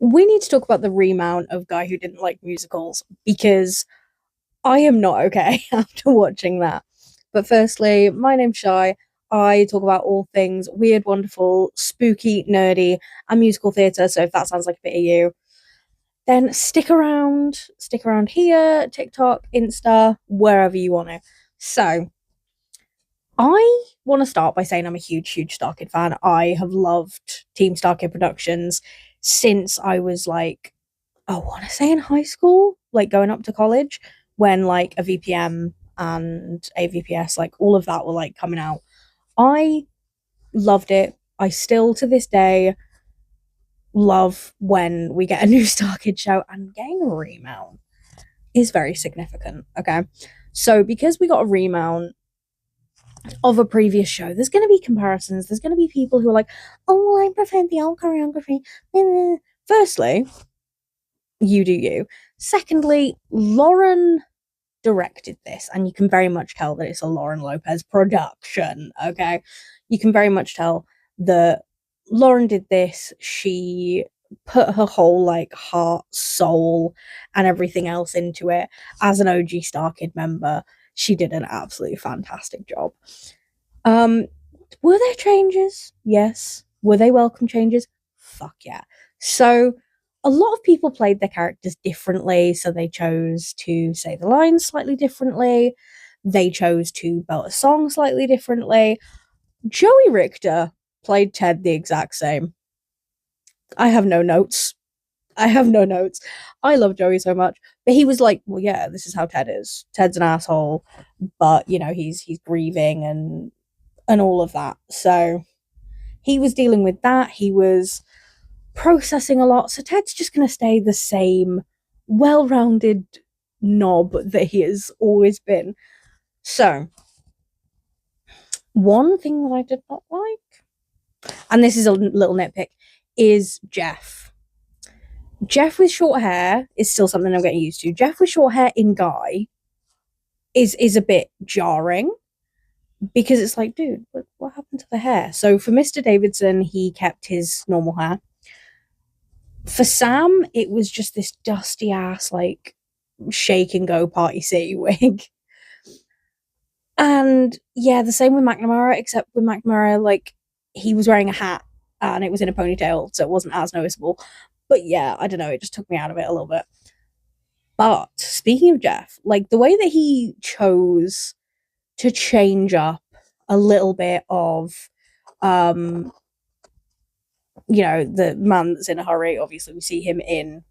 we need to talk about the remount of Guy Who Didn't Like Musicals because I am not okay after watching that. But firstly, my name's Shy. I talk about all things weird, wonderful, spooky, nerdy, and musical theatre. So if that sounds like a bit of you, then stick around. Stick around here, TikTok, Insta, wherever you want to. So I want to start by saying I'm a huge, huge Starkid fan. I have loved Team Starkid Productions since I was like, I want to say in high school, like going up to college, when like a VPM and a VPS, like all of that were like coming out. I loved it. I still to this day love when we get a new Starkid show, and getting a remount is very significant. Okay. So because we got a remount of a previous show, there's going to be comparisons. There's going to be people who are like, oh, well, I prefer the old choreography. Firstly, you do you. Secondly, Lauren directed this, and you can very much tell that it's a Lauren Lopez production. Okay. You can very much tell that Lauren did this. She put her whole like heart, soul, and everything else into it. As an OG Starkid member, she did an absolutely fantastic job. Um, were there changes? Yes. Were they welcome changes? Fuck yeah. So a lot of people played their characters differently, so they chose to say the lines slightly differently. They chose to belt a song slightly differently. Joey Richter played Ted the exact same. I have no notes. I have no notes. I love Joey so much. But he was like, well, yeah, this is how Ted is. Ted's an asshole, but you know, he's grieving and all of that. So he was dealing with that. He was processing a lot. So Ted's just going to stay the same well-rounded knob that he has always been. So one thing that I did not like, and this is a little nitpick, is Jeff. Jeff with short hair is still something I'm getting used to. Jeff with short hair in Guy is a bit jarring because it's like, dude, what happened to the hair? So for Mr. Davidson, he kept his normal hair. For Sam, it was just this dusty ass, like, shake and go Party City wig. And yeah, the same with McNamara, except with McNamara, like, he was wearing a hat and it was in a ponytail, so it wasn't as noticeable. But yeah, I don't know, it just took me out of it a little bit. But speaking of Jeff, like, the way that he chose to change up a little bit of, you know, the man that's in a hurry. Obviously, we see him in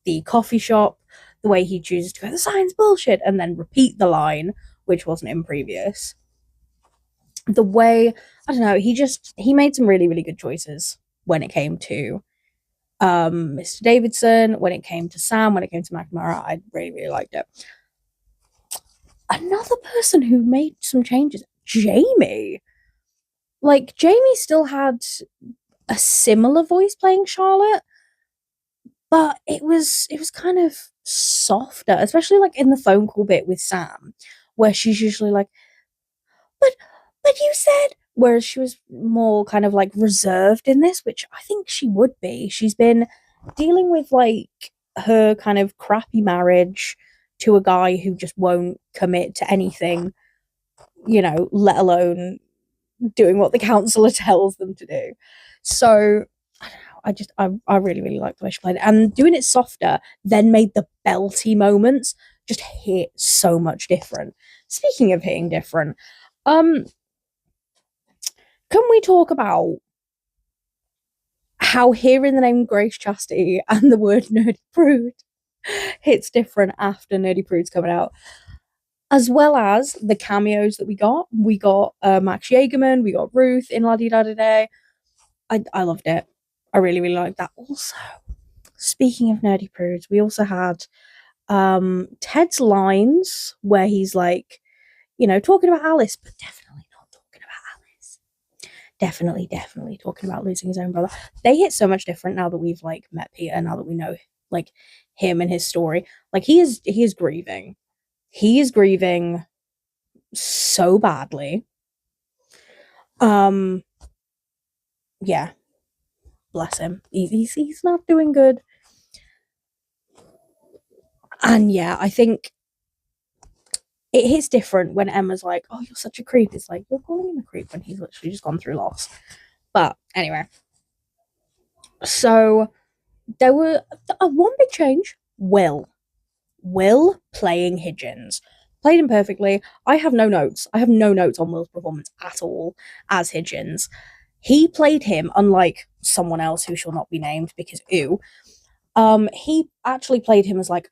the coffee shop. The way he chooses to go, the sign's bullshit, and then repeat the line, which wasn't in previous. The way, I don't know, he made some really, really good choices when it came to Mr. Davidson, when it came to Sam, when it came to McNamara. I really, really liked it. Another person who made some changes, Jamie. Like, Jamie still had a similar voice playing Charlotte, but it was kind of softer, especially like in the phone call bit with Sam, where she's usually like, but you said, whereas she was more kind of like reserved in this, which I think she would be. She's been dealing with like her kind of crappy marriage to a guy who just won't commit to anything, you know, let alone doing what the counselor tells them to do. So I don't know. I really, really like the way she played it. And doing it softer then made the belty moments just hit so much different. Speaking of hitting different, can we talk about how hearing the name Grace Chastity and the word nerdy prude hits different after Nerdy Prude's coming out? As well as the cameos that we got. We got Max Jagerman, we got Ruth in La Di Da Da Day. I loved it. I really, really liked that. Also, speaking of Nerdy Prudes, we also had Ted's lines where he's like, you know, talking about Alice, but definitely not talking about Alice. Definitely, definitely talking about losing his own brother. They hit so much different now that we've like met Peter, now that we know like him and his story. Like he is grieving. He is grieving so badly. Yeah, bless him. He's not doing good. And yeah, I think it hits different when Emma's like, "Oh, you're such a creep." It's like, you're calling him a creep when he's literally just gone through loss. But anyway, so there were one big change. Will playing Higgins. Played him perfectly. I have no notes. I have no notes on Will's performance at all as Higgins. He played him, unlike someone else who shall not be named because ew. He actually played him as like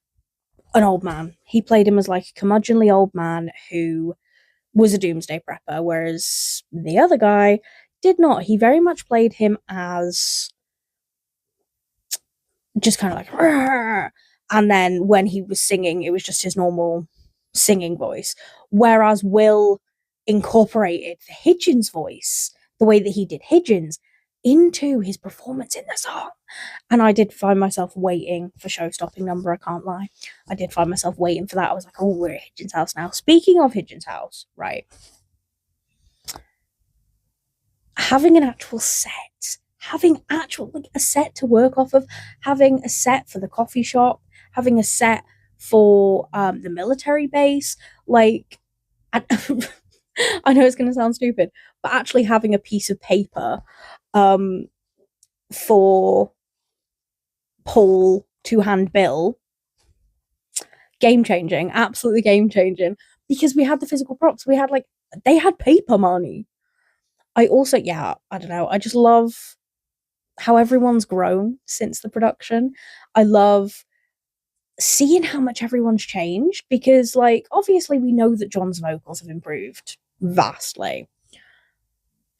an old man. He played him as like a curmudgeonly old man who was a doomsday prepper, whereas the other guy did not. He very much played him as just kind of like, "Rrr." And then when he was singing, it was just his normal singing voice. Whereas Will incorporated the Higgins voice, the way that he did Higgins, into his performance in the song. And I did find myself waiting for show stopping number, I can't lie. I did find myself waiting for that. I was like, oh, we're at Higgins' house now. Speaking of Higgins' house, right? Having an actual set, having actual like a set to work off of, having a set for the coffee shop, having a set for the military base, like I know it's going to sound stupid, but actually having a piece of paper for Paul to hand Bill, game changing, absolutely game changing, because we had the physical props. We had like they had paper money. I also, yeah, I don't know. I just love how everyone's grown since the production. I love seeing how much everyone's changed because, like, obviously we know that John's vocals have improved vastly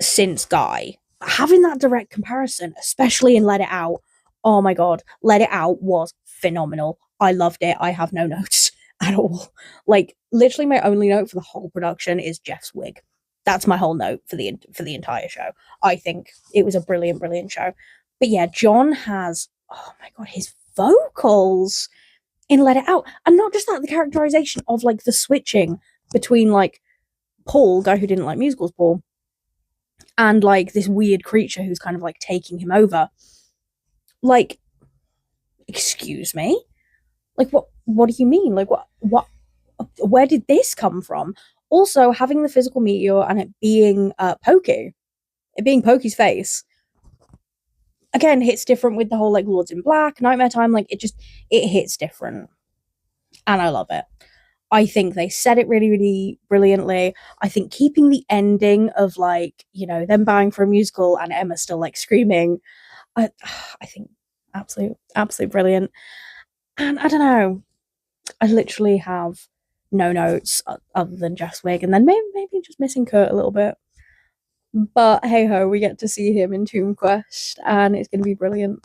since Guy. Having that direct comparison, especially in Let It Out, oh my god, Let It Out was phenomenal. I loved it. I have no notes at all. Like, literally, my only note for the whole production is Jeff's wig. That's my whole note for the entire show. I think it was a brilliant, brilliant show. But yeah, John has, oh my god, his vocals in Let It Out, and not just that, the characterization of like the switching between like Paul, guy who didn't like musicals, Paul, and like this weird creature who's kind of like taking him over. Like, excuse me, like what do you mean? Like what? Where did this come from? Also, having the physical meteor and it being Pokey, it being Pokey's face, again hits different with the whole like Lords in Black, Nightmare Time. Like it hits different, and I love it. I think they said it really, really brilliantly. I think keeping the ending of like, you know, them bowing for a musical and Emma still like screaming, I think absolutely brilliant. And I don't know, I literally have no notes other than Jeff's wig, and then maybe just missing Kurt a little bit. But hey ho, we get to see him in Tomb Quest, and it's going to be brilliant.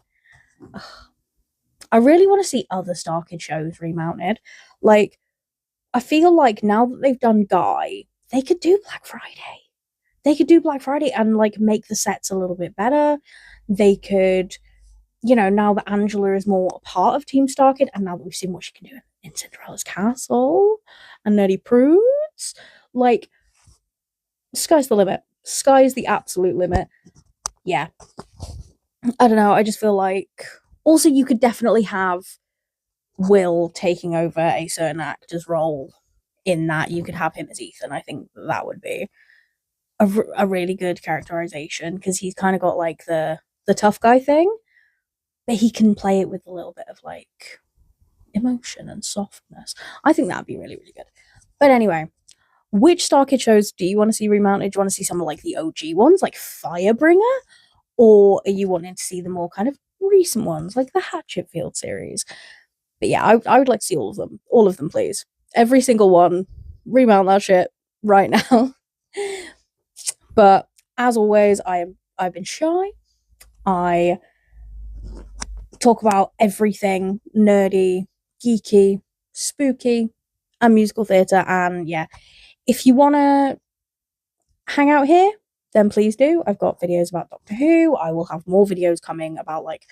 I really want to see other Starkid shows remounted. Like, I feel like now that they've done Guy, they could do Black Friday. They could do Black Friday and like make the sets a little bit better. They could, you know, now that Angela is more a part of Team Starkid, and now that we've seen what she can do in Cinderella's Castle and Nerdy Prudes, like, sky's the limit. Sky's the absolute limit. Yeah. I don't know. I just feel like also you could definitely have Will taking over a certain actor's role in that. You could have him as Ethan. I think that would be a really good characterization because he's kind of got like the tough guy thing, but he can play it with a little bit of like emotion and softness. I think that'd be really, really good. But anyway, which Starkid shows do you want to see remounted? Do you want to see some of like the OG ones, like Firebringer? Or are you wanting to see the more kind of recent ones, like the Hatchetfield series? But yeah, I would like to see all of them. All of them, please. Every single one. Remount that shit right now. But as always, I've been shy. I talk about everything nerdy, geeky, spooky, and musical theatre. And yeah, if you want to hang out here, then please do. I've got videos about Doctor Who. I will have more videos coming about like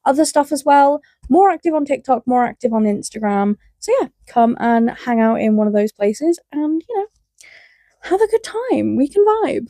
other stuff as well. More active on TikTok, more active on Instagram. So yeah, come and hang out in one of those places and, you know, have a good time. We can vibe.